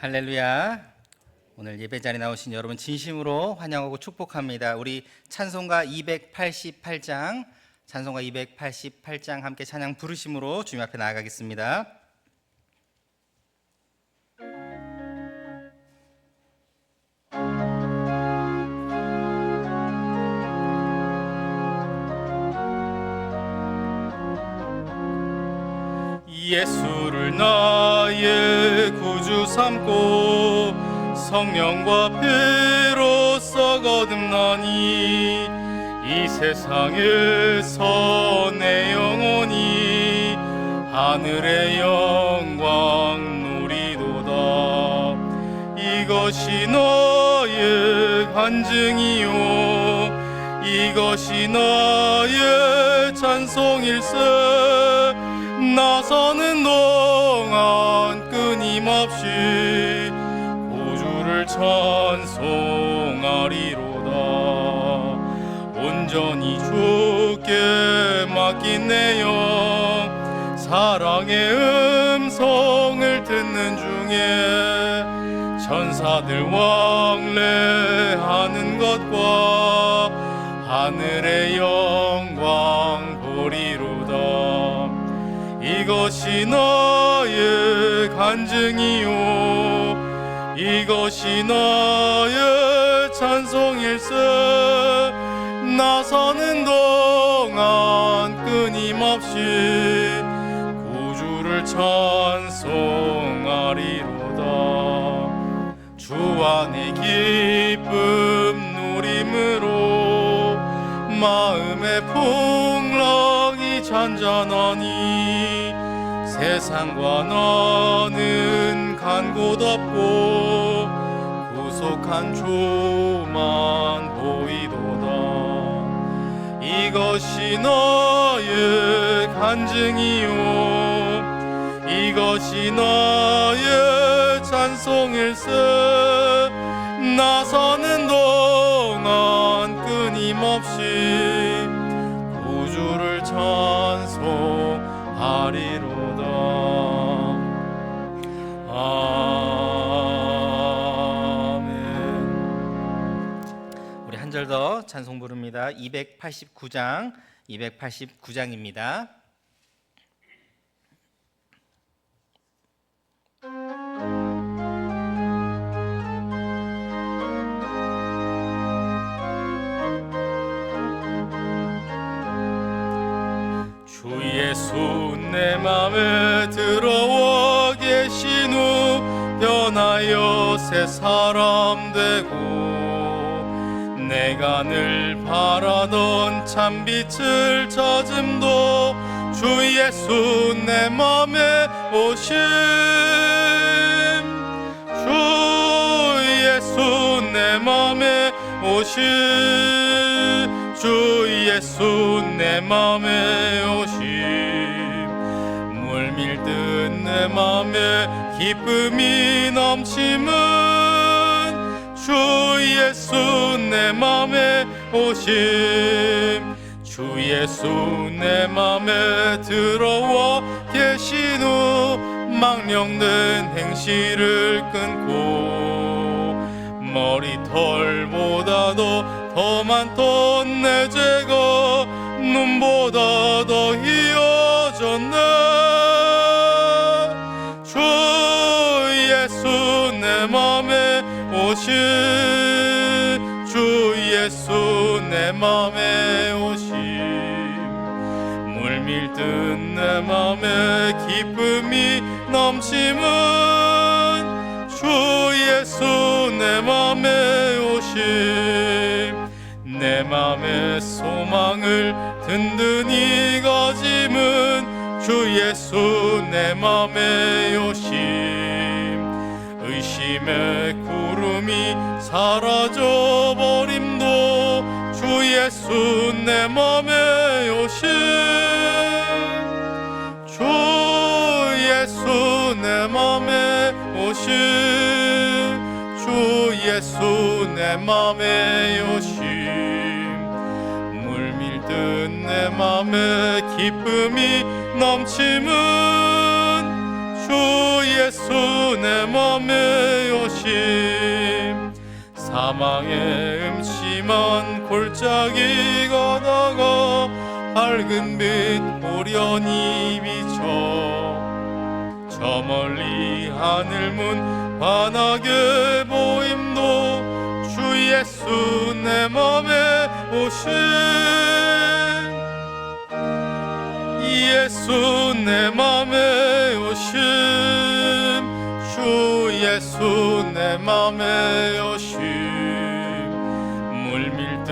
할렐루야. 오늘 예배 자리에 나오신 여러분 진심으로 환영하고 축복합니다. 우리 찬송가 288장 함께 찬양 부르심으로 주님 앞에 나아가겠습니다. 예수를 나의 구주 삼고 성령과 피로써 거듭나니 이 세상에서 내 영혼이 하늘의 영광 누리도다. 이것이 너의 간증이요 이것이 나의 찬송일세. 나서는 동안 끊임없이 구주를 찬송하리로다. 온전히 주께 맡긴 내 영 사랑의 음성을 듣는 중에 천사들 왕래하는 것과 하늘의 영광 보리로다. 이것이 나의 간증이요 이것이 나의 찬송일세. 나서는 동안 끊임없이 구주를 찬송하리로다. 주 안의 기쁨 누림으로 마음의 풍랑이 잔잔하니 세상과 나는 간 곳 없고 구속한 주만 보이도다. 이것이 나의 간증이요 이것이 나의 찬송일세. 나서는 동안 끊임없이 구주를 찬송하리로다. 아멘. 우리 한 절 더 찬송 부릅니다. 289장입니다. 주 예수 내 맘에 들어와 계신 후 변하여 새 사람 되고 내가 늘 바라던 참빛을 찾음도 주 예수 내 맘에 오심. 주 예수 내 맘에 오심. 주 예수 내 맘에 오심. 물밀듯 내 맘에 기쁨이 넘침은 주 예수 내 맘에 오심. 주 예수 내 맘에 들어와 계신 후 망령된 행실을 끊고 머리털보다도 더 많던 내 죄가 눈보다 더 희어졌네. 주 예수 내 맘에 오심. 주 예수 내 맘에 오심. 물밀듯 내 맘에 기쁨이 넘침은 주 예수 내 맘에 오심. 내 맘의 소망을 든든히 가짐은 주 예수 내 맘에 오심. 의심의 구름이 사라져버림도 주 예수 내 맘에 오심. 주 예수 내 맘에 오심. 주 예수 내 맘에 오심. 물밀듯 내 맘에 기쁨이 넘침은 주 예수 내 맘에 오심. 사망의 음침한 골짜기 가다가 밝은 빛 오련히 비쳐 저 멀리 하늘문 환하게 보임도 주 예수 내 맘에 오심. 예수 내 맘에 오심. 주 예수 내 맘에 오심. 물밀듯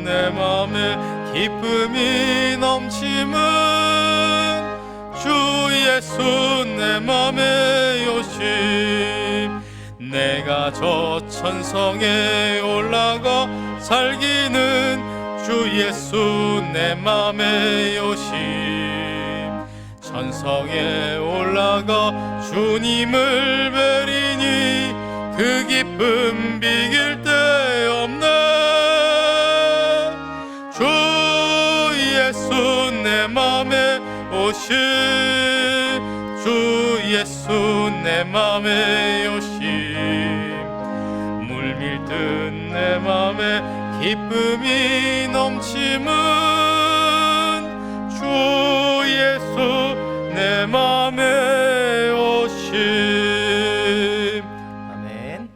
내 맘에 기쁨이 넘침은 주 예수 내 맘에 오심. 내가 저 천성에 올라가 살기는 주 예수 내 맘에 오심. 천성에 올라가 주님을 뵈리니 그 기쁨 비길 데 없네. 주 예수 내 맘에 오심. 주 예수 내 맘에 오심. 물밀듯 내 맘에 기쁨이 넘침은 주 예수 내 맘에 오심. 아멘.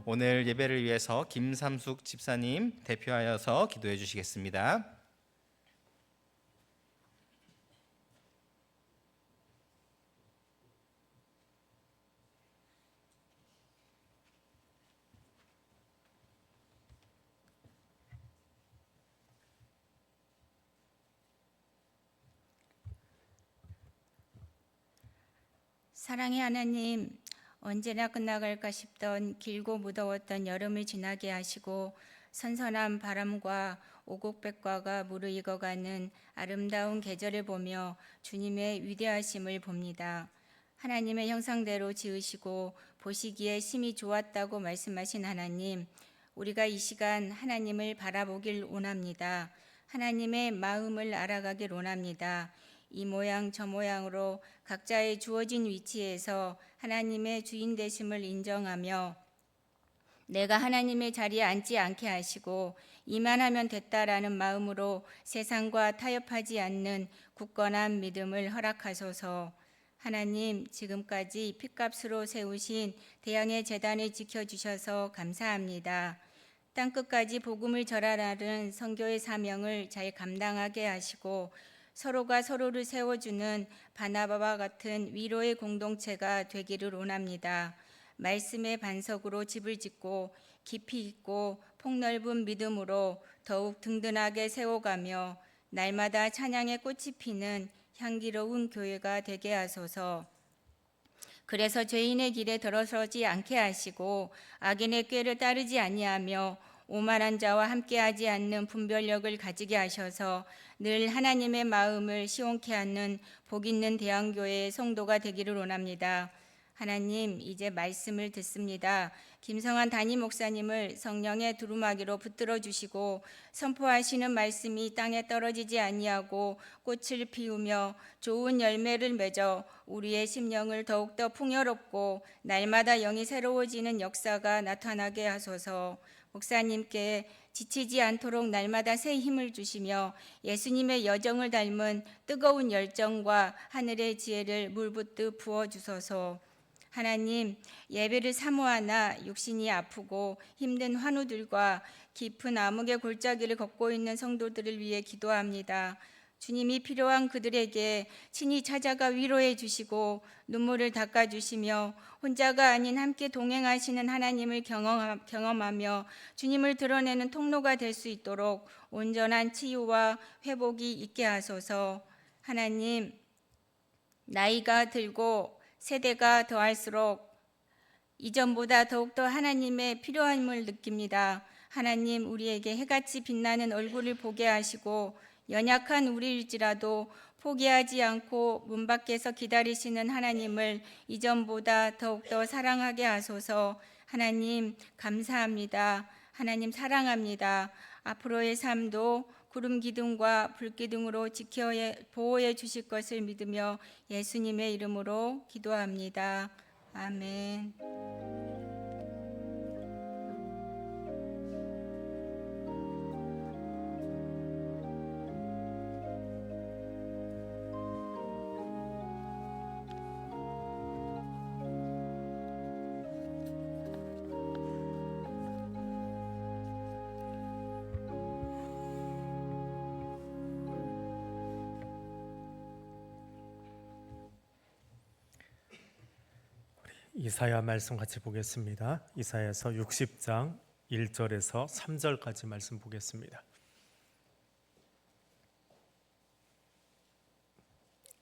오늘 예배를 위해서 김삼숙 집사님 대표하여서 기도해 주시겠습니다. 사랑의 하나님, 언제나 끝나갈까 싶던 길고 무더웠던 여름을 지나게 하시고 선선한 바람과 오곡백과가 무르익어가는 아름다운 계절을 보며 주님의 위대하심을 봅니다. 하나님의 형상대로 지으시고 보시기에 심히 좋았다고 말씀하신 하나님, 우리가 이 시간 하나님을 바라보길 원합니다. 하나님의 마음을 알아가길 원합니다. 이 모양 저 모양으로 각자의 주어진 위치에서 하나님의 주인 되심을 인정하며 내가 하나님의 자리에 앉지 않게 하시고 이만 하면 됐다라는 마음으로 세상과 타협하지 않는 굳건한 믿음을 허락하소서. 하나님, 지금까지 핏값으로 세우신 대양의 재단을 지켜주셔서 감사합니다. 땅끝까지 복음을 전하라는 선교의 사명을 잘 감당하게 하시고 서로가 서로를 세워주는 바나바와 같은 위로의 공동체가 되기를 원합니다. 말씀의 반석으로 집을 짓고 깊이 있고 폭넓은 믿음으로 더욱 든든하게 세워가며 날마다 찬양의 꽃이 피는 향기로운 교회가 되게 하소서. 그래서 죄인의 길에 들어서지 않게 하시고 악인의 꾀를 따르지 아니하며 오만한 자와 함께하지 않는 분별력을 가지게 하셔서 늘 하나님의 마음을 시원케 하는 복 있는 대한교회의 성도가 되기를 원합니다. 하나님, 이제 말씀을 듣습니다. 김성환 담임 목사님을 성령의 두루마기로 붙들어 주시고 선포하시는 말씀이 땅에 떨어지지 아니하고 꽃을 피우며 좋은 열매를 맺어 우리의 심령을 더욱더 풍요롭고 날마다 영이 새로워지는 역사가 나타나게 하소서. 목사님께 지치지 않도록 날마다 새 힘을 주시며 예수님의 여정을 닮은 뜨거운 열정과 하늘의 지혜를 물붓듯 부어주소서. 하나님, 예배를 사모하나 육신이 아프고 힘든 환우들과 깊은 암흑의 골짜기를 걷고 있는 성도들을 위해 기도합니다. 주님이 필요한 그들에게 친히 찾아가 위로해 주시고 눈물을 닦아주시며 혼자가 아닌 함께 동행하시는 하나님을 경험하며 주님을 드러내는 통로가 될 수 있도록 온전한 치유와 회복이 있게 하소서. 하나님, 나이가 들고 세대가 더할수록 이전보다 더욱더 하나님의 필요함을 느낍니다. 하나님, 우리에게 해같이 빛나는 얼굴을 보게 하시고 연약한 우리일지라도 포기하지 않고 문 밖에서 기다리시는 하나님을 이전보다 더욱더 사랑하게 하소서. 하나님, 감사합니다. 하나님, 사랑합니다. 앞으로의 삶도 구름 기둥과 불 기둥으로 보호해 주실 것을 믿으며 예수님의 이름으로 기도합니다. 아멘. 이사야 말씀 같이 보겠습니다. 이사야서 60장 1절에서 3절까지 말씀 보겠습니다.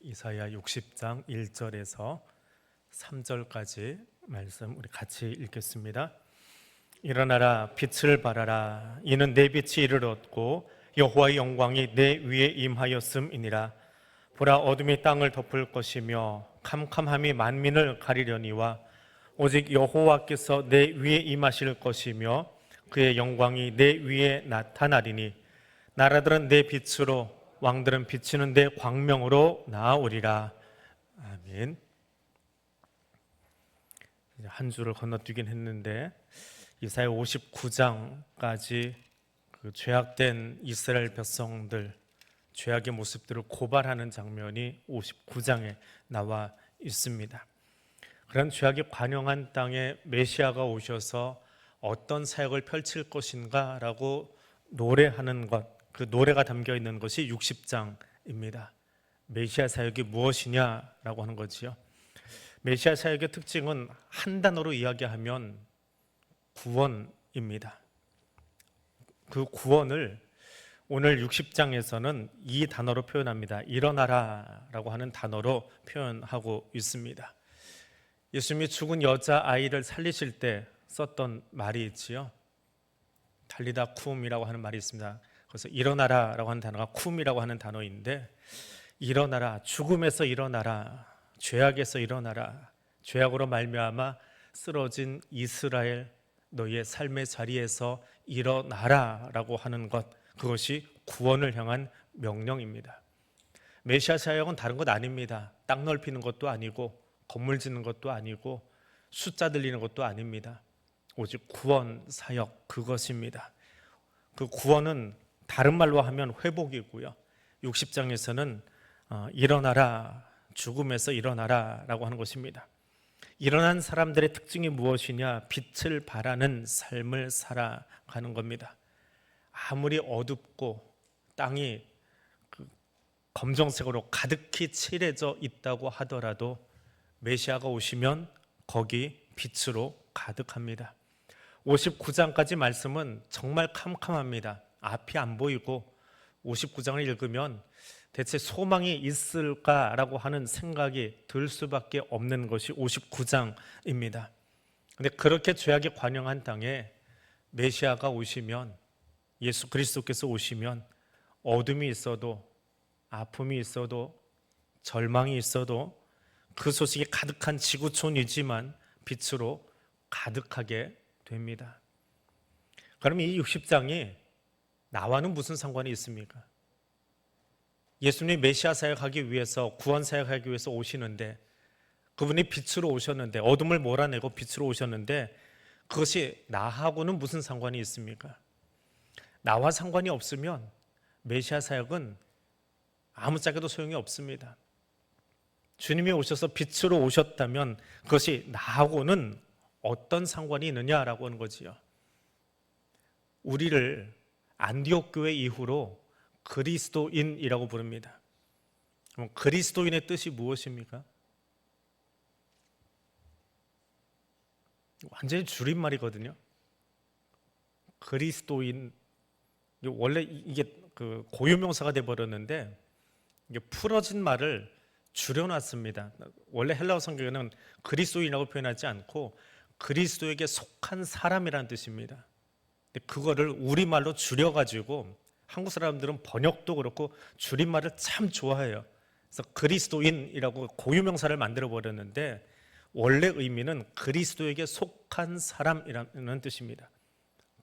이사야 60장 1절에서 3절까지 말씀 우리 같이 읽겠습니다. 일어나라, 빛을 발하라. 이는 내 빛이 이르렀고 여호와의 영광이 내 위에 임하였음이니라. 보라, 어둠이 땅을 덮을 것이며 캄캄함이 만민을 가리려니와 오직 여호와께서 내 위에 임하실 것이며 그의 영광이 내 위에 나타나리니 나라들은 내 빛으로 왕들은 비치는 내 광명으로 나아오리라. 아멘. 한 줄을 건너뛰긴 했는데 이사야 59장까지 그 죄악된 이스라엘 백성들 죄악의 모습들을 고발하는 장면이 59장에 나와 있습니다. 그런 죄악이 관영한 땅에 메시아가 오셔서 어떤 사역을 펼칠 것인가 라고 노래하는 것, 그 노래가 담겨 있는 것이 60장입니다. 메시아 사역이 무엇이냐라고 하는 거지요. 메시아 사역의 특징은 한 단어로 이야기하면 구원입니다. 그 구원을 오늘 60장에서는 이 단어로 표현합니다. 일어나라 라고 하는 단어로 표현하고 있습니다. 예수님이 죽은 여자아이를 살리실 때 썼던 말이 있지요. 달리다 쿰이라고 하는 말이 있습니다. 그래서 일어나라 라고 하는 단어가 쿰이라고 하는 단어인데, 일어나라, 죽음에서 일어나라, 죄악에서 일어나라, 죄악으로 말미암아 쓰러진 이스라엘, 너희의 삶의 자리에서 일어나라 라고 하는 것, 그것이 구원을 향한 명령입니다. 메시아 사역은 다른 것 아닙니다. 땅 넓히는 것도 아니고 건물 짓는 것도 아니고 숫자 들리는 것도 아닙니다. 오직 구원 사역, 그것입니다. 그 구원은 다른 말로 하면 회복이고요. 60장에서는 일어나라, 죽음에서 일어나라 라고 하는 것입니다. 일어난 사람들의 특징이 무엇이냐? 빛을 발하는 삶을 살아가는 겁니다. 아무리 어둡고 땅이 검정색으로 가득히 칠해져 있다고 하더라도 메시아가 오시면 거기 빛으로 가득합니다. 59장까지 말씀은 정말 캄캄합니다. 앞이 안 보이고 59장을 읽으면 대체 소망이 있을까라고 하는 생각이 들 수밖에 없는 것이 59장입니다. 그런데 그렇게 죄악이 관영한 땅에 메시아가 오시면, 예수 그리스도께서 오시면 어둠이 있어도, 아픔이 있어도, 절망이 있어도 그 소식이 가득한 지구촌이지만 빛으로 가득하게 됩니다. 그럼 이 60장이 나와는 무슨 상관이 있습니까? 예수님이 메시아 사역하기 위해서, 구원 사역하기 위해서 오시는데, 그분이 빛으로 오셨는데, 어둠을 몰아내고 빛으로 오셨는데, 그것이 나하고는 무슨 상관이 있습니까? 나와 상관이 없으면 메시아 사역은 아무짝에도 소용이 없습니다. 주님이 오셔서 빛으로 오셨다면 그것이 나하고는 어떤 상관이 있느냐라고 하는 거지요. 우리를 안디옥 교회 이후로 그리스도인이라고 부릅니다. 그럼 그리스도인의 뜻이 무엇입니까? 완전히 줄임말이거든요. 그리스도인, 원래 이게 그 고유명사가 돼버렸는데 이게 풀어진 말을 줄여놨습니다. 원래 헬라어 성경에는 그리스도인이라고 표현하지 않고 그리스도에게 속한 사람이라는 뜻입니다. 근데 그거를 우리말로 줄여가지고 한국 사람들은 번역도 그렇고 줄임말을 참 좋아해요. 그래서 그리스도인이라고 고유명사를 만들어 버렸는데 원래 의미는 그리스도에게 속한 사람이라는 뜻입니다.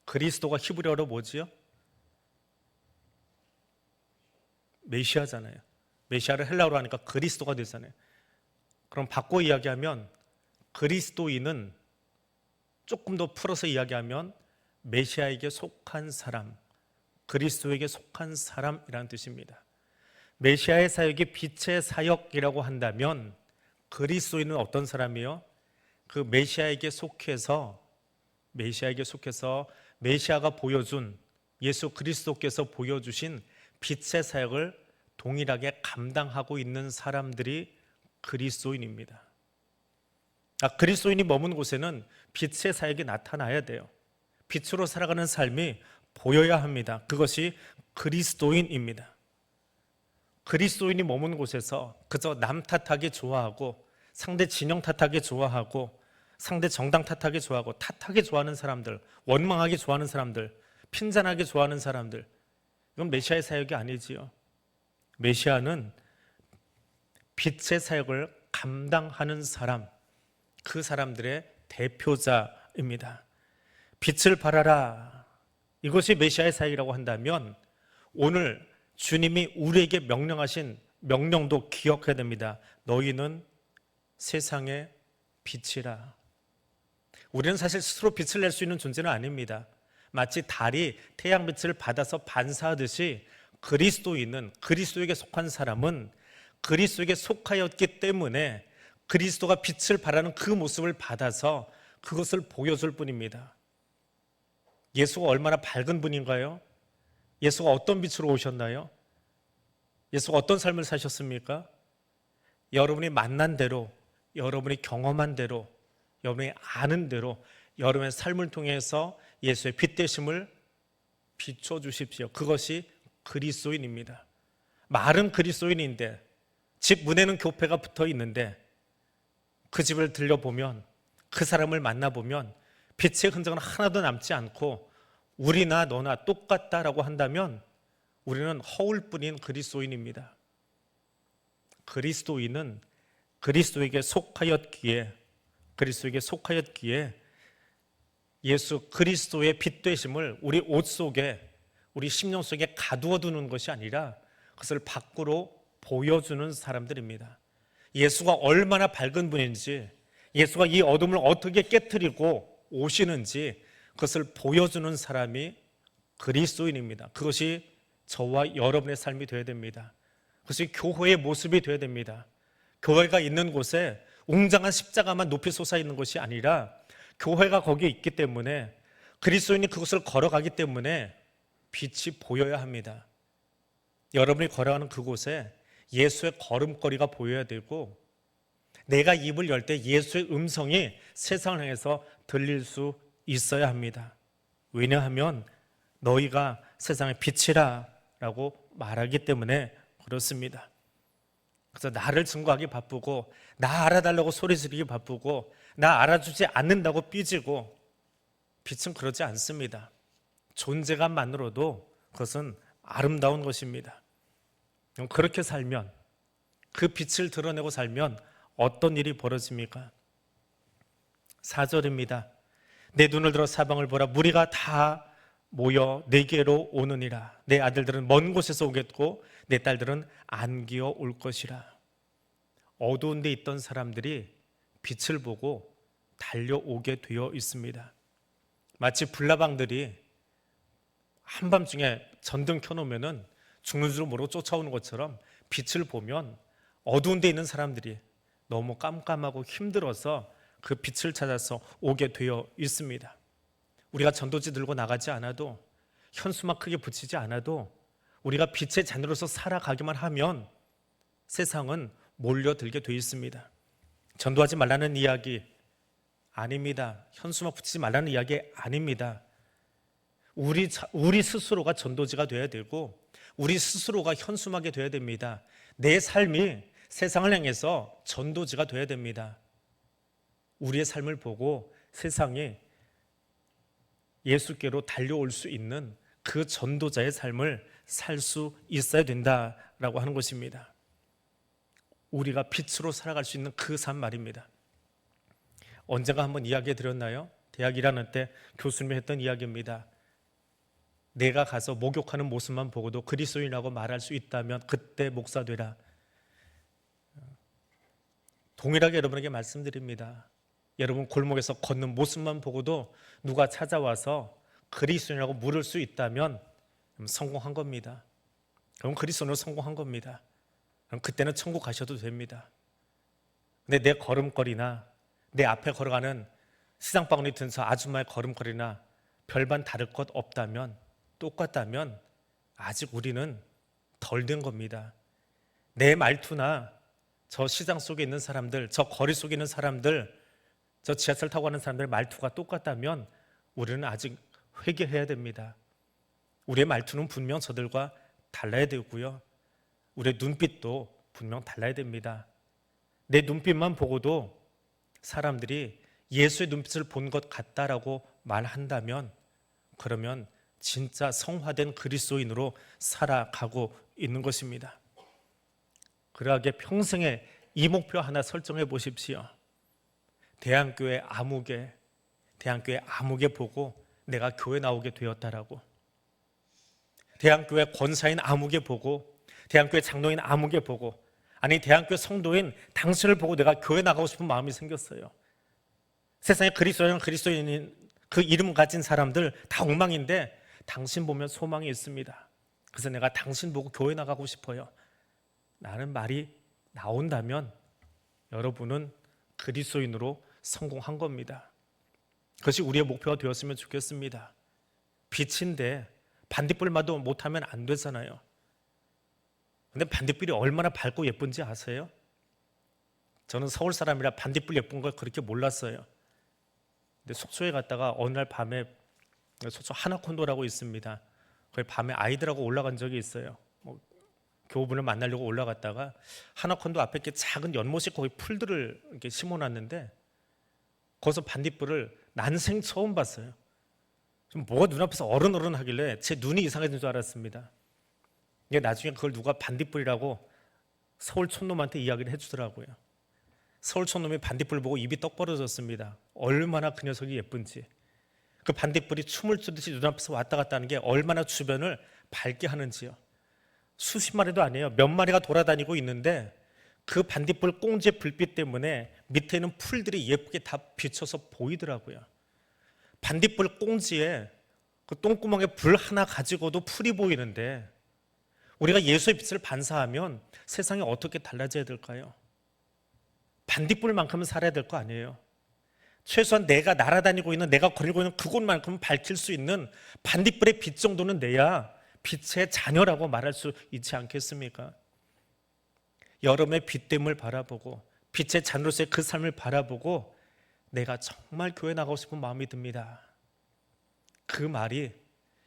그리스도가 히브리어로 뭐지요? 메시아잖아요. 메시아를 헬라어로 하니까 그리스도가 되잖아요. 그럼 바꿔 이야기하면 그리스도인은 조금 더 풀어서 이야기하면 메시아에게 속한 사람, 그리스도에게 속한 사람이라는 뜻입니다. 메시아의 사역이 빛의 사역이라고 한다면 그리스도인은 어떤 사람이요? 그 메시아에게 속해서 메시아가 보여준 예수 그리스도께서 보여주신 빛의 사역을 동일하게 감당하고 있는 사람들이 그리스도인입니다. 그리스도인이 머문 곳에는 빛의 사역이 나타나야 돼요. 빛으로 살아가는 삶이 보여야 합니다. 그것이 그리스도인입니다. 그리스도인이 머문 곳에서 그저 남 탓하기 좋아하고 상대 진영 탓하기 좋아하고 상대 정당 탓하기 좋아하고 탓하기 좋아하는 사람들, 원망하기 좋아하는 사람들, 핀잔하기 좋아하는 사람들, 이건 메시아의 사역이 아니지요. 메시아는 빛의 사역을 감당하는 사람, 그 사람들의 대표자입니다. 빛을 발하라, 이것이 메시아의 사역이라고 한다면 오늘 주님이 우리에게 명령하신 명령도 기억해야 됩니다. 너희는 세상의 빛이라. 우리는 사실 스스로 빛을 낼 수 있는 존재는 아닙니다. 마치 달이 태양빛을 받아서 반사하듯이 그리스도인은, 그리스도에게 속한 사람은 그리스도에게 속하였기 때문에 그리스도가 빛을 발하는 그 모습을 받아서 그것을 보여줄 뿐입니다. 예수가 얼마나 밝은 분인가요? 예수가 어떤 빛으로 오셨나요? 예수가 어떤 삶을 사셨습니까? 여러분이 만난 대로, 여러분이 경험한 대로, 여러분이 아는 대로 여러분의 삶을 통해서 예수의 빛 되심을 비춰주십시오. 그것이 그리스도인입니다. 말은 그리스도인인데 집 문에는 교패가 붙어 있는데 그 집을 들려보면, 그 사람을 만나보면 빛의 흔적은 하나도 남지 않고 우리나 너나 똑같다라고 한다면 우리는 허울뿐인 그리스도인입니다. 그리스도인은 그리스도에게 속하였기에 예수 그리스도의 빛 되심을 우리 옷 속에, 우리 심령 속에 가두어 두는 것이 아니라 그것을 밖으로 보여주는 사람들입니다. 예수가 얼마나 밝은 분인지, 예수가 이 어둠을 어떻게 깨트리고 오시는지 그것을 보여주는 사람이 그리스도인입니다. 그것이 저와 여러분의 삶이 되어야 됩니다. 그것이 교회의 모습이 되어야 됩니다. 교회가 있는 곳에 웅장한 십자가만 높이 솟아 있는 것이 아니라 교회가 거기에 있기 때문에, 그리스도인이 그것을 걸어가기 때문에 빛이 보여야 합니다. 여러분이 걸어가는 그곳에 예수의 걸음걸이가 보여야 되고, 내가 입을 열 때 예수의 음성이 세상을 향해서 들릴 수 있어야 합니다. 왜냐하면 너희가 세상의 빛이라 라고 말하기 때문에 그렇습니다. 그래서 나를 증거하기 바쁘고, 나 알아달라고 소리 지르기 바쁘고, 나 알아주지 않는다고 삐지고, 빛은 그러지 않습니다. 존재감만으로도 그것은 아름다운 것입니다. 그렇게 살면, 그 빛을 드러내고 살면 어떤 일이 벌어집니까? 4절입니다. 내 눈을 들어 사방을 보라. 무리가 다 모여 내게로 오느니라. 내 아들들은 먼 곳에서 오겠고 내 딸들은 안기어 올 것이라. 어두운 데 있던 사람들이 빛을 보고 달려오게 되어 있습니다. 마치 불나방들이 한밤중에 전등 켜놓으면 죽는 줄 모르고 쫓아오는 것처럼 빛을 보면 어두운 데 있는 사람들이 너무 깜깜하고 힘들어서 그 빛을 찾아서 오게 되어 있습니다. 우리가 전도지 들고 나가지 않아도, 현수막 크게 붙이지 않아도 우리가 빛의 자녀로서 살아가기만 하면 세상은 몰려들게 되어 있습니다. 전도하지 말라는 이야기 아닙니다. 현수막 붙이지 말라는 이야기 아닙니다. 우리 스스로가 전도지가 되어야 되고 우리 스스로가 현수막이 되어야 됩니다. 내 삶이 세상을 향해서 전도지가 되어야 됩니다. 우리의 삶을 보고 세상이 예수께로 달려올 수 있는 그 전도자의 삶을 살 수 있어야 된다라고 하는 것입니다. 우리가 빛으로 살아갈 수 있는 그 삶 말입니다. 언젠가 한번 이야기해 드렸나요? 대학 1학년 때 교수님이 했던 이야기입니다. 내가 가서 목욕하는 모습만 보고도 그리스도인이라고 말할 수 있다면 그때 목사 되라. 동일하게 여러분에게 말씀드립니다. 여러분 골목에서 걷는 모습만 보고도 누가 찾아와서 그리스도인이라고 물을 수 있다면 성공한 겁니다. 그럼 그리스도인으로 성공한 겁니다. 그럼 그때는 천국 가셔도 됩니다. 근데 내 걸음걸이나 내 앞에 걸어가는 시장바구니 든 저 아줌마의 걸음걸이나 별반 다를 것 없다면, 똑같다면 아직 우리는 덜 된 겁니다. 내 말투나 저 시장 속에 있는 사람들, 저 거리 속에 있는 사람들, 저 지하철 타고 가는 사람들의 말투가 똑같다면 우리는 아직 회개해야 됩니다. 우리의 말투는 분명 저들과 달라야 되고요. 우리의 눈빛도 분명 달라야 됩니다. 내 눈빛만 보고도 사람들이 예수의 눈빛을 본 것 같다라고 말한다면 그러면 진짜 성화된 그리스도인으로 살아가고 있는 것입니다. 그러하게 평생에 이 목표 하나 설정해 보십시오. 대한교회 아무개 보고 내가 교회 나오게 되었다라고. 대한교회 권사인 아무개 보고, 대한교회 장로인 아무개 보고, 아니 대한교회 성도인 당신을 보고 내가 교회 나가고 싶은 마음이 생겼어요. 세상에 그리스도인인 그 이름 가진 사람들 다 엉망인데 당신 보면 소망이 있습니다. 그래서 내가 당신 보고 교회 나가고 싶어요. 라는 말이 나온다면 여러분은 그리스도인으로 성공한 겁니다. 그것이 우리의 목표가 되었으면 좋겠습니다. 빛인데 반딧불마도 못하면 안 되잖아요. 근데 반딧불이 얼마나 밝고 예쁜지 아세요? 저는 서울 사람이라 반딧불 예쁜 걸 그렇게 몰랐어요. 근데 속초에 갔다가 어느 날 밤에, 속초 하나콘도라고 있습니다. 거기 밤에 아이들하고 올라간 적이 있어요. 교우분을 만나려고 올라갔다가 하나콘도 앞에 이렇게 작은 연못이 거기 풀들을 이렇게 심어놨는데 거기서 반딧불을 난생 처음 봤어요. 좀 뭐가 눈앞에서 어른어른하길래 제 눈이 이상해진 줄 알았습니다. 이게 나중에 그걸 누가 반딧불이라고 서울 촌놈한테 이야기를 해주더라고요. 서울 촌놈이 반딧불 보고 입이 떡 벌어졌습니다. 얼마나 그 녀석이 예쁜지. 그 반딧불이 춤을 추듯이 눈앞에서 왔다 갔다 하는 게 얼마나 주변을 밝게 하는지요. 수십 마리도 아니에요. 몇 마리가 돌아다니고 있는데 그 반딧불 꽁지의 불빛 때문에 밑에 있는 풀들이 예쁘게 다 비쳐서 보이더라고요. 반딧불 꽁지에 그 똥구멍에 불 하나 가지고도 풀이 보이는데 우리가 예수의 빛을 반사하면 세상이 어떻게 달라져야 될까요? 반딧불만큼은 살아야 될 거 아니에요. 최소한 내가 날아다니고 있는, 내가 거리고 있는 그곳만큼은 밝힐 수 있는 반딧불의 빛 정도는 내야 빛의 자녀라고 말할 수 있지 않겠습니까? 여름의 빛됨을 바라보고 빛의 자녀로서의 그 삶을 바라보고 내가 정말 교회 나가고 싶은 마음이 듭니다. 그 말이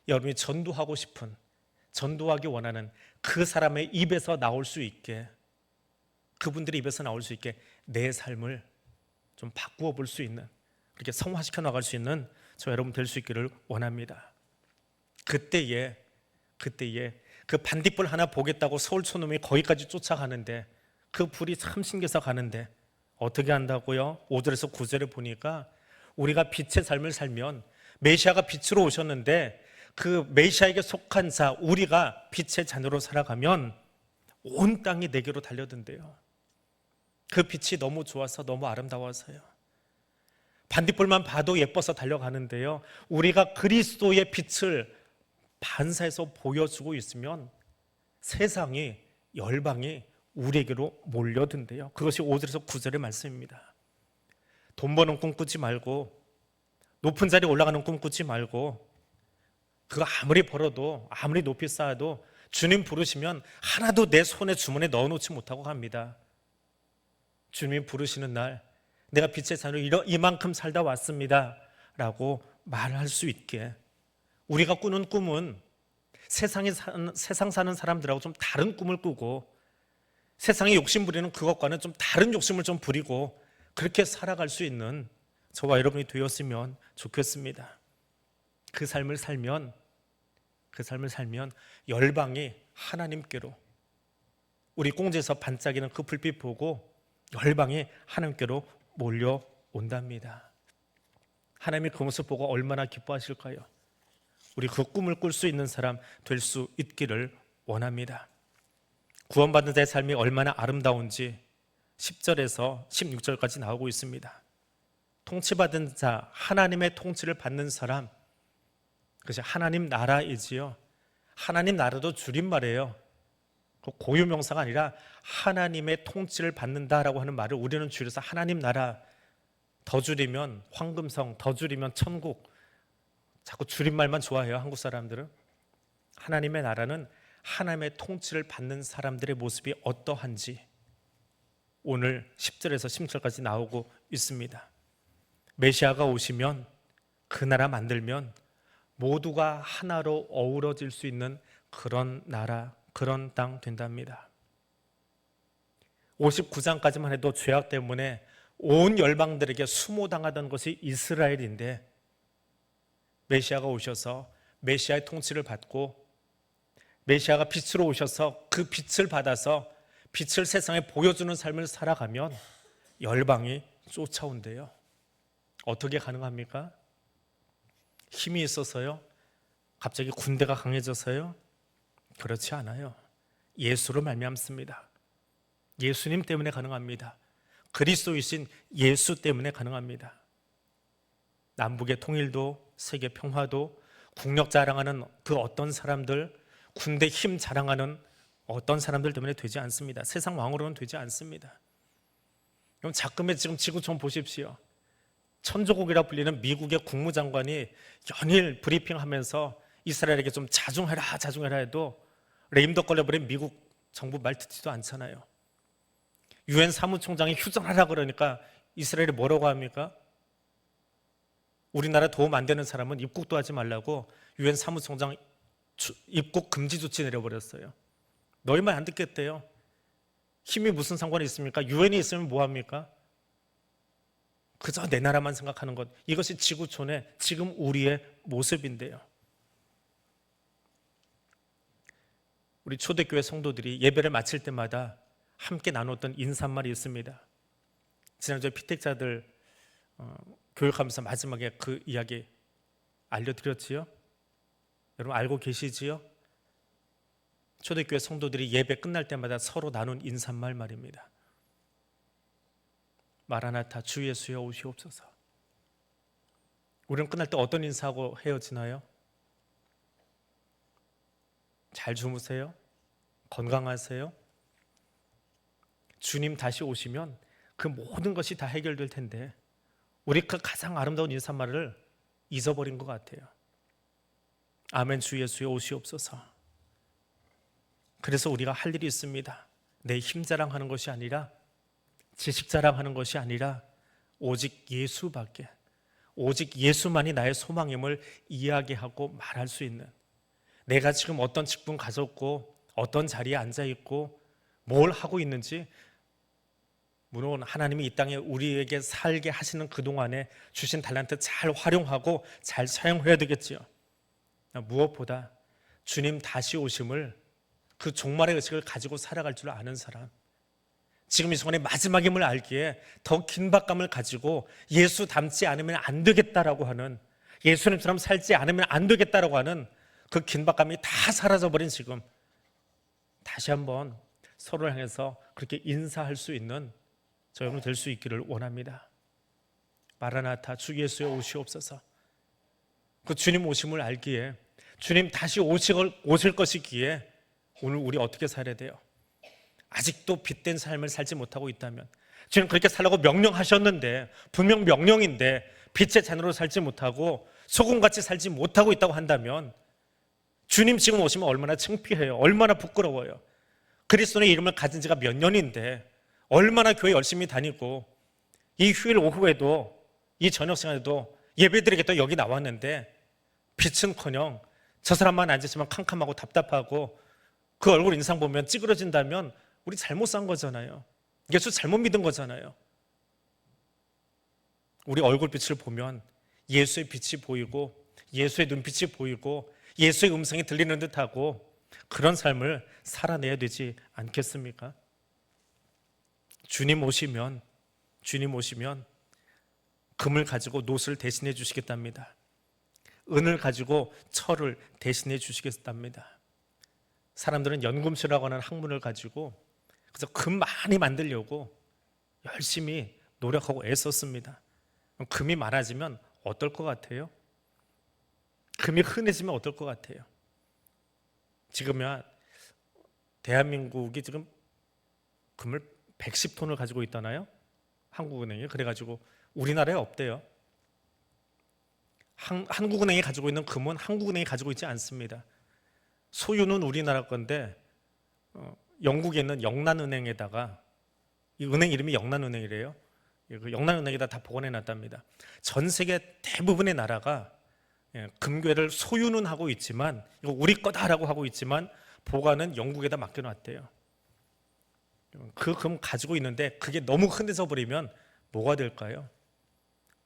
여러분이 전도하고 싶은, 전도하기 원하는 그 사람의 입에서 나올 수 있게, 그분들의 입에서 나올 수 있게 내 삶을 좀 바꾸어 볼 수 있는, 그렇게 성화시켜 나갈 수 있는 저 여러분 될 수 있기를 원합니다. 그때에 그 반딧불 하나 보겠다고 서울 촌놈이 거기까지 쫓아가는데 그 불이 참 신기해서 가는데 어떻게 한다고요? 5절에서 9절에 보니까 우리가 빛의 삶을 살면 메시아가 빛으로 오셨는데 그 메시아에게 속한 자 우리가 빛의 자녀로 살아가면 온 땅이 내게로 달려든대요. 그 빛이 너무 좋아서 너무 아름다워서요. 반딧불만 봐도 예뻐서 달려가는데요. 우리가 그리스도의 빛을 반사해서 보여주고 있으면 세상이, 열방이 우리에게로 몰려든대요. 그것이 5절에서 9절의 말씀입니다. 돈 버는 꿈 꾸지 말고, 높은 자리에 올라가는 꿈 꾸지 말고, 그거 아무리 벌어도, 아무리 높이 쌓아도 주님 부르시면 하나도 내 손에 주머니에 넣어놓지 못하고 갑니다. 주님이 부르시는 날 내가 빛의 자녀로 이만큼 살다 왔습니다 라고 말할 수 있게, 우리가 꾸는 꿈은 세상 사는 사람들하고 좀 다른 꿈을 꾸고 세상에 욕심 부리는 그것과는 좀 다른 욕심을 좀 부리고 그렇게 살아갈 수 있는 저와 여러분이 되었으면 좋겠습니다. 그 삶을 살면 열방이 하나님께로, 우리 꽁지에서 반짝이는 그 불빛 보고 열방이 하나님께로 몰려온답니다. 하나님이 그 모습 보고 얼마나 기뻐하실까요? 우리 그 꿈을 꿀 수 있는 사람 될 수 있기를 원합니다. 구원받은 자의 삶이 얼마나 아름다운지 10절에서 16절까지 나오고 있습니다. 통치받은 자, 하나님의 통치를 받는 사람, 그것이 하나님 나라이지요. 하나님 나라도 줄임말이에요. 고유명사가 아니라 하나님의 통치를 받는다라고 하는 말을 우리는 줄여서 하나님 나라, 더 줄이면 황금성, 더 줄이면 천국, 자꾸 줄임말만 좋아해요, 한국 사람들은. 하나님의 나라는 하나님의 통치를 받는 사람들의 모습이 어떠한지 오늘 10절에서 16절까지 나오고 있습니다. 메시아가 오시면, 그 나라 만들면 모두가 하나로 어우러질 수 있는 그런 나라, 그런 땅 된답니다. 59장까지만 해도 죄악 때문에 온 열방들에게 수모당하던 것이 이스라엘인데, 메시아가 오셔서 메시아의 통치를 받고 메시아가 빛으로 오셔서 그 빛을 받아서 빛을 세상에 보여주는 삶을 살아가면 열방이 쫓아온대요. 어떻게 가능합니까? 힘이 있어서요? 갑자기 군대가 강해져서요? 그렇지 않아요. 예수로 말미암습니다. 예수님 때문에 가능합니다. 그리스도이신 예수 때문에 가능합니다. 남북의 통일도, 세계 평화도, 국력 자랑하는 그 어떤 사람들, 군대 힘 자랑하는 어떤 사람들 때문에 되지 않습니다. 세상 왕으로는 되지 않습니다. 그럼 자금의 지금 지구촌 보십시오. 천조국이라 불리는 미국의 국무장관이 연일 브리핑하면서 이스라엘에게 좀 자중해라 해도 레임덕 걸려버린 미국 정부 말 듣지도 않잖아요. 유엔 사무총장이 휴전하라 그러니까 이스라엘이 뭐라고 합니까? 우리나라 도움 안 되는 사람은 입국도 하지 말라고 유엔 사무총장 입국 금지 조치 내려버렸어요. 너희 말 안 듣겠대요. 힘이 무슨 상관이 있습니까? 유엔이 있으면 뭐합니까? 그저 내 나라만 생각하는 것, 이것이 지구촌의 지금 우리의 모습인데요. 우리 초대교회 성도들이 예배를 마칠 때마다 함께 나눴던 인사말이 있습니다. 지난주에 피택자들 교육하면서 마지막에 그 이야기 알려드렸지요? 여러분 알고 계시지요? 초대교회 성도들이 예배 끝날 때마다 서로 나눈 인사말 말입니다. 마라나타, 주 예수여 오시옵소서. 우리는 끝날 때 어떤 인사하고 헤어지나요? 잘 주무세요? 건강하세요? 주님 다시 오시면 그 모든 것이 다 해결될 텐데 우리 그 가장 아름다운 인사말을 잊어버린 것 같아요. 아멘, 주 예수여 오시옵소서. 그래서 우리가 할 일이 있습니다. 내 힘 자랑하는 것이 아니라, 지식 자랑하는 것이 아니라 오직 예수밖에, 오직 예수만이 나의 소망임을 이야기하고 말할 수 있는, 내가 지금 어떤 직분 가졌고 어떤 자리에 앉아있고 뭘 하고 있는지, 물론 하나님이 이 땅에 우리에게 살게 하시는 그동안에 주신 달란트 잘 활용하고 잘 사용해야 되겠지요. 무엇보다 주님 다시 오심을, 그 종말의 의식을 가지고 살아갈 줄 아는 사람, 지금 이 순간에 마지막임을 알기에 더 긴박감을 가지고 예수 닮지 않으면 안 되겠다라고 하는, 예수님처럼 살지 않으면 안 되겠다라고 하는 그 긴박감이 다 사라져버린 지금, 다시 한번 서로를 향해서 그렇게 인사할 수 있는 저 여러분 될 수 있기를 원합니다. 마라나타, 주 예수여 오시옵소서. 그 주님 오심을 알기에, 주님 다시 오실 것이기에 오늘 우리 어떻게 살아야 돼요? 아직도 빛된 삶을 살지 못하고 있다면, 주님 그렇게 살라고 명령하셨는데, 분명 명령인데 빛의 자녀로 살지 못하고 소금같이 살지 못하고 있다고 한다면 주님 지금 오시면 얼마나 창피해요. 얼마나 부끄러워요. 그리스도의 이름을 가진 지가 몇 년인데 얼마나 교회 열심히 다니고 이 휴일 오후에도, 이 저녁 시간에도 예배드리겠다 여기 나왔는데 빛은커녕 저 사람만 앉으시면 캄캄하고 답답하고 그 얼굴 인상 보면 찌그러진다면 우리 잘못 산 거잖아요. 예수 잘못 믿은 거잖아요. 우리 얼굴빛을 보면 예수의 빛이 보이고 예수의 눈빛이 보이고 예수의 음성이 들리는 듯하고 그런 삶을 살아내야 되지 않겠습니까? 주님 오시면 금을 가지고 놋을 대신해 주시겠답니다. 은을 가지고 철을 대신해 주시겠답니다. 사람들은 연금술이라고 하는 학문을 가지고 그래서 금 많이 만들려고 열심히 노력하고 애썼습니다. 금이 많아지면 어떨 것 같아요? 금이 흔해지면 어떨 것 같아요? 지금야 대한민국이 지금 금을 110톤을 가지고 있다나요? 한국은행이. 그래가지고 우리나라에 없대요. 한국은행이 가지고 있는 금은 한국은행이 가지고 있지 않습니다. 소유는 우리나라 건데 영국에 있는 영란은행에다가, 이 은행 이름이 영란은행이래요. 그 영란은행에다 다 보관해 놨답니다. 전 세계 대부분의 나라가 금괴를 소유는 하고 있지만, 이거 우리 거다라고 하고 있지만 보관은 영국에다 맡겨놨대요. 그 금 가지고 있는데 그게 너무 흔해져 버리면 뭐가 될까요?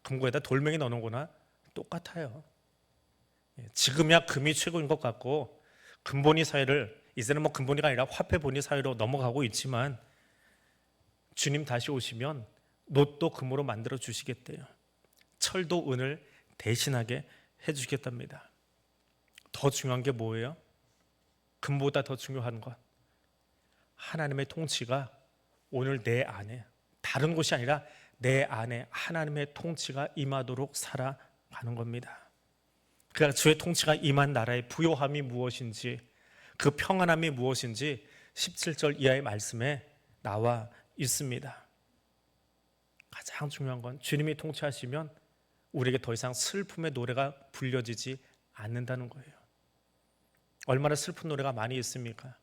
금고에다 돌멩이 넣는 거나 똑같아요. 지금이야 금이 최고인 것 같고 금본위 사회를, 이제는 뭐 금본위가 아니라 화폐본위 사회로 넘어가고 있지만 주님 다시 오시면 놋도 금으로 만들어 주시겠대요. 철도 은을 대신하게 해주시겠답니다. 더 중요한 게 뭐예요? 금보다 더 중요한 것, 하나님의 통치가 오늘 내 안에, 다른 곳이 아니라 내 안에 하나님의 통치가 임하도록 살아가는 겁니다. 그러니까 주의 통치가 임한 나라의 부요함이 무엇인지, 그 평안함이 무엇인지 17절 이하의 말씀에 나와 있습니다. 가장 중요한 건 주님이 통치하시면 우리에게 더 이상 슬픔의 노래가 불려지지 않는다는 거예요. 얼마나 슬픈 노래가 많이 있습니까?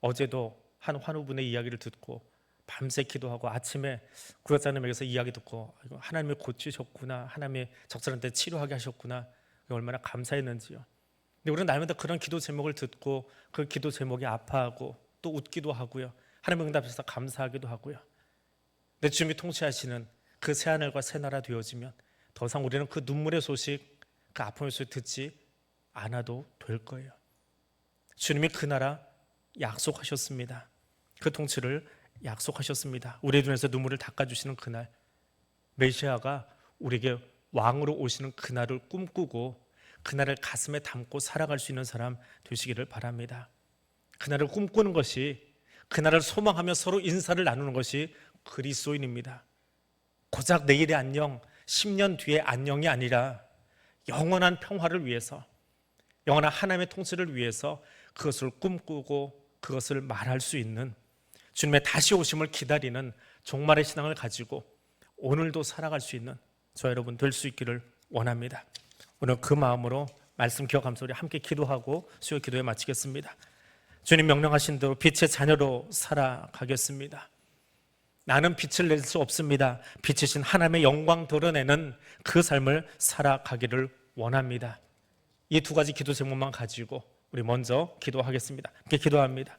어제도 한 환우분의 이야기를 듣고 밤새 기도하고 아침에 구역장님에게서 이야기 듣고 하나님이 고치셨구나, 하나님이 적절한 때 치료하게 하셨구나, 얼마나 감사했는지요. 근데 우리는 날마다 그런 기도 제목을 듣고 그 기도 제목이 아파하고 또 웃기도 하고요, 하나님의 응답하셔서 감사하기도 하고요. 근데 주님이 통치하시는 그 새하늘과 새나라 되어지면 더 이상 우리는 그 눈물의 소식, 그 아픔의 소식 듣지 않아도 될 거예요. 주님이 그 나라 약속하셨습니다. 그 통치를 약속하셨습니다. 우리의 눈에서 눈물을 닦아주시는 그날, 메시아가 우리에게 왕으로 오시는 그날을 꿈꾸고 그날을 가슴에 담고 살아갈 수 있는 사람 되시기를 바랍니다. 그날을 꿈꾸는 것이, 그날을 소망하며 서로 인사를 나누는 것이 그리스도인입니다. 고작 내일의 안녕, 10년 뒤의 안녕이 아니라 영원한 평화를 위해서, 영원한 하나님의 통치를 위해서 그것을 꿈꾸고 그것을 말할 수 있는, 주님의 다시 오심을 기다리는 종말의 신앙을 가지고 오늘도 살아갈 수 있는 저 여러분 될 수 있기를 원합니다. 오늘 그 마음으로 말씀 기억하면서 우리 함께 기도하고 수요 기도에 마치겠습니다. 주님 명령하신 대로 빛의 자녀로 살아가겠습니다. 나는 빛을 낼 수 없습니다. 빛이신 하나님의 영광 드러내는 그 삶을 살아가기를 원합니다. 이 두 가지 기도 제목만 가지고 우리 먼저 기도하겠습니다. 함께 기도합니다.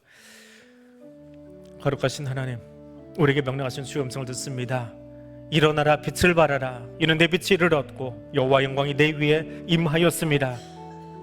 거룩하신 하나님, 우리에게 명령하신 주의 음성을 듣습니다. 일어나라, 빛을 발하라. 이는 내 빛이 이를 얻고 여호와 영광이 내 위에 임하였습니다.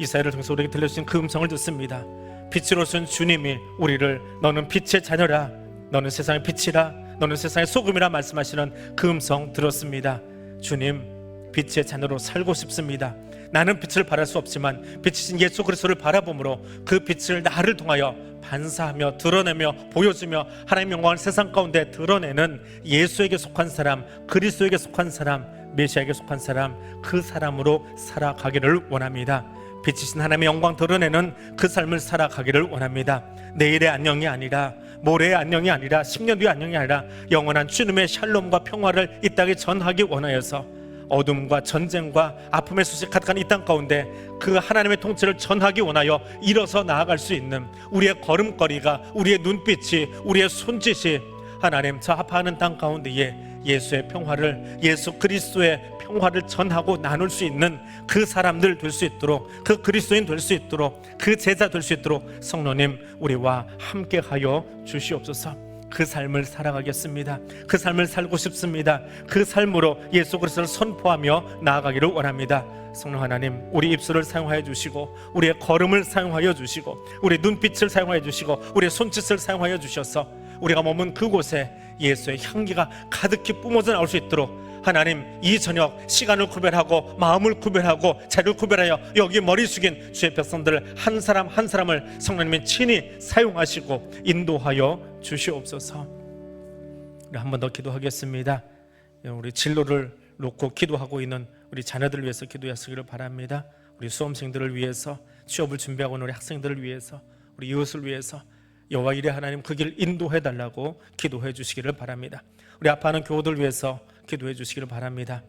이사야를 통해서 우리에게 들려주신 그 음성을 듣습니다. 빛으로 오신 주님이 우리를 너는 빛의 자녀라, 너는 세상의 빛이라, 너는 세상의 소금이라 말씀하시는 그 음성 들었습니다. 주님, 빛의 자녀로 살고 싶습니다. 나는 빛을 발할 수 없지만 빛이신 예수 그리스도를 바라봄으로 그 빛을 나를 통하여 반사하며 드러내며 보여주며 하나님의 영광을 세상 가운데 드러내는 예수에게 속한 사람, 그리스도에게 속한 사람, 메시아에게 속한 사람, 그 사람으로 살아가기를 원합니다. 빛이신 하나님의 영광 드러내는 그 삶을 살아가기를 원합니다. 내일의 안녕이 아니라, 모레의 안녕이 아니라, 10년 뒤의 안녕이 아니라 영원한 주님의 샬롬과 평화를 이 땅에 전하기 원하여서 어둠과 전쟁과 아픔의 소식 가득한 이 땅 가운데 그 하나님의 통치를 전하기 원하여 일어서 나아갈 수 있는 우리의 걸음걸이가, 우리의 눈빛이, 우리의 손짓이 하나님 저 아파하는 땅 가운데에 예수의 평화를, 예수 그리스도의 평화를 전하고 나눌 수 있는 그 사람들 될 수 있도록, 그 그리스도인 될 수 있도록, 그 제자 될 수 있도록 성령님 우리와 함께하여 주시옵소서. 그 삶을 살아가겠습니다. 그 삶을 살고 싶습니다. 그 삶으로 예수 그리스도를 선포하며 나아가기를 원합니다. 성령 하나님, 우리 입술을 사용하여 주시고, 우리의 걸음을 사용하여 주시고, 우리 눈빛을 사용하여 주시고, 우리의 손짓을 사용하여 주셔서 우리가 머문 그곳에 예수의 향기가 가득히 뿜어져 나올 수 있도록 하나님, 이 저녁 시간을 구별하고 마음을 구별하고 자리를 구별하여 여기 머리 숙인 주의 백성들 한 사람 한 사람을 성령님이 친히 사용하시고 인도하여 주시옵소서. 우리 한 번 더 기도하겠습니다. 우리 진로를 놓고 기도하고 있는 우리 자녀들을 위해서 기도하시기를 바랍니다. 우리 수험생들을 위해서, 취업을 준비하고 있는 우리 학생들을 위해서, 우리 이웃을 위해서 여호와 이레 하나님 그 길 인도해 달라고 기도해 주시기를 바랍니다. 우리 아파하는 교우들 위해서 기도해 주시기를 바랍니다.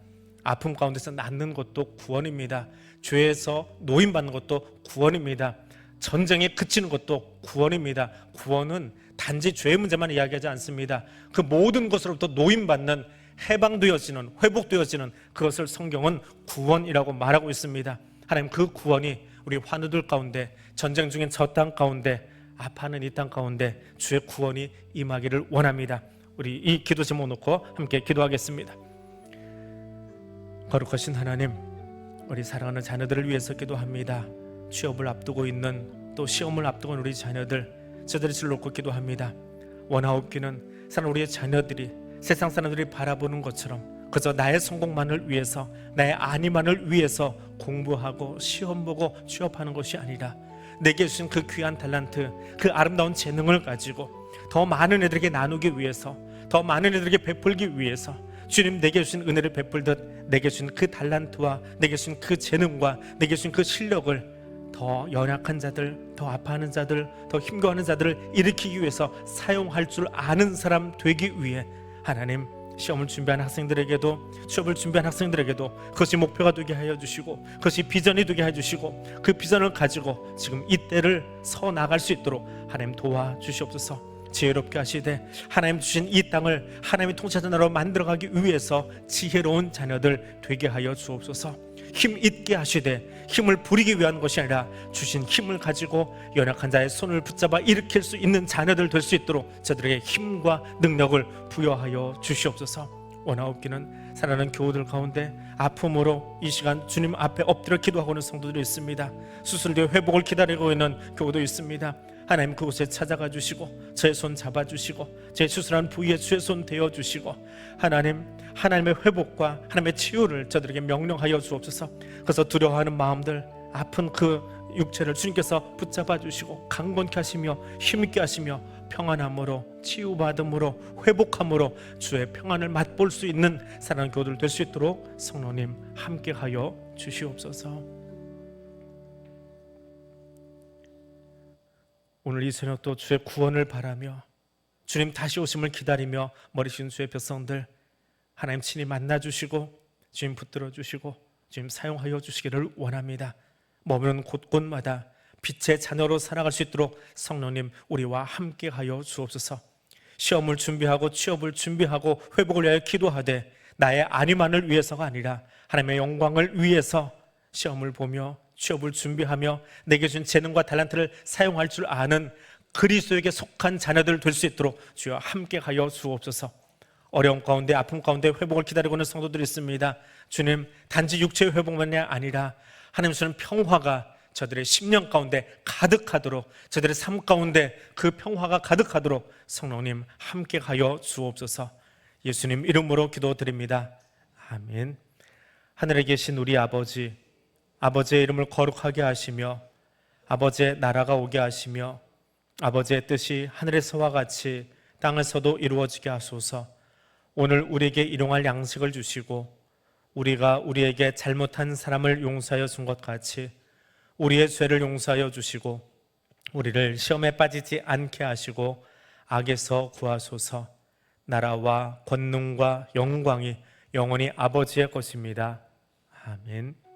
아픔 가운데서 낫는 것도 구원입니다. 죄에서 노임받는 것도 구원입니다. 전쟁에 그치는 것도 구원입니다. 구원은 단지 죄의 문제만 이야기하지 않습니다. 그 모든 것으로부터 노임받는, 해방되어지는, 회복되어지는 그것을 성경은 구원이라고 말하고 있습니다. 하나님, 그 구원이 우리 환우들 가운데, 전쟁 중인 저 땅 가운데, 아파하는 이 땅 가운데 주의 구원이 임하기를 원합니다. 우리 이 기도 제목 놓고 함께 기도하겠습니다. 거룩하신 하나님, 우리 사랑하는 자녀들을 위해서 기도합니다. 취업을 앞두고 있는, 또 시험을 앞두고 있는 우리 자녀들, 저들의 질 놓고 기도합니다. 원하옵기는 사랑 우리의 자녀들이 세상 사람들이 바라보는 것처럼 그저 나의 성공만을 위해서, 나의 안위만을 위해서 공부하고 시험 보고 취업하는 것이 아니라 내게 주신 그 귀한 달란트, 그 아름다운 재능을 가지고 더 많은 애들에게 나누기 위해서, 더 많은 애들에게 베풀기 위해서 주님 내게 주신 은혜를 베풀듯 내게 주신 그 달란트와 내게 주신 그 재능과 내게 주신 그 실력을 더 연약한 자들, 더 아파하는 자들, 더 힘겨워하는 자들을 일으키기 위해서 사용할 줄 아는 사람 되기 위해 하나님, 시험을 준비한 학생들에게도, 취업을 준비한 학생들에게도 그것이 목표가 되게 하여 주시고 그것이 비전이 되게 해 주시고 그 비전을 가지고 지금 이때를 서 나갈 수 있도록 하나님 도와주시옵소서. 지혜롭게 하시되 하나님 주신 이 땅을 하나님의 통치하는 나라로 만들어가기 위해서 지혜로운 자녀들 되게 하여 주옵소서. 힘 있게 하시되 힘을 부리기 위한 것이 아니라 주신 힘을 가지고 연약한 자의 손을 붙잡아 일으킬 수 있는 자녀들 될 수 있도록 저들에게 힘과 능력을 부여하여 주시옵소서. 원하옵기는 사랑하는 교우들 가운데 아픔으로 이 시간 주님 앞에 엎드려 기도하고 있는 성도들이 있습니다. 수술되어 회복을 기다리고 있는 교우도 있습니다. 하나님, 그곳에 찾아가 주시고 저의 손 잡아주시고 제 수술한 부위에 주의 손 대어주시고 하나님, 하나님의 회복과 하나님의 치유를 저들에게 명령하여 주옵소서. 그래서 두려워하는 마음들, 아픈 그 육체를 주님께서 붙잡아 주시고 강건케 하시며 힘있게 하시며 평안함으로, 치유받음으로, 회복함으로 주의 평안을 맛볼 수 있는 사랑하는 교우들 될 수 있도록 성령님 함께하여 주시옵소서. 오늘 이 저녁도 주의 구원을 바라며 주님 다시 오심을 기다리며 머리 숙인 주의 백성들 하나님 친히 만나주시고 주님 붙들어 주시고 주님 사용하여 주시기를 원합니다. 머무는 곳곳마다 빛의 자녀로 살아갈 수 있도록 성령님 우리와 함께하여 주옵소서. 시험을 준비하고 취업을 준비하고 회복을 위하여 기도하되 나의 안위만을 위해서가 아니라 하나님의 영광을 위해서 시험을 보며 취업을 준비하며 내게 준 재능과 달란트를 사용할 줄 아는 그리스도에게 속한 자녀들 될 수 있도록 주여 함께하여 주옵소서. 어려움 가운데, 아픔 가운데 회복을 기다리고 있는 성도들이 있습니다. 주님, 단지 육체의 회복만이 아니라 하나님 주시는 평화가 저들의 심령 가운데 가득하도록, 저들의 삶 가운데 그 평화가 가득하도록 성령님 함께하여 주옵소서. 예수님 이름으로 기도드립니다. 아멘. 하늘에 계신 우리 아버지, 아버지의 이름을 거룩하게 하시며 아버지의 나라가 오게 하시며 아버지의 뜻이 하늘에서와 같이 땅에서도 이루어지게 하소서. 오늘 우리에게 일용할 양식을 주시고 우리가 우리에게 잘못한 사람을 용서하여 준 것 같이 우리의 죄를 용서하여 주시고 우리를 시험에 빠지지 않게 하시고 악에서 구하소서. 나라와 권능과 영광이 영원히 아버지의 것입니다. 아멘.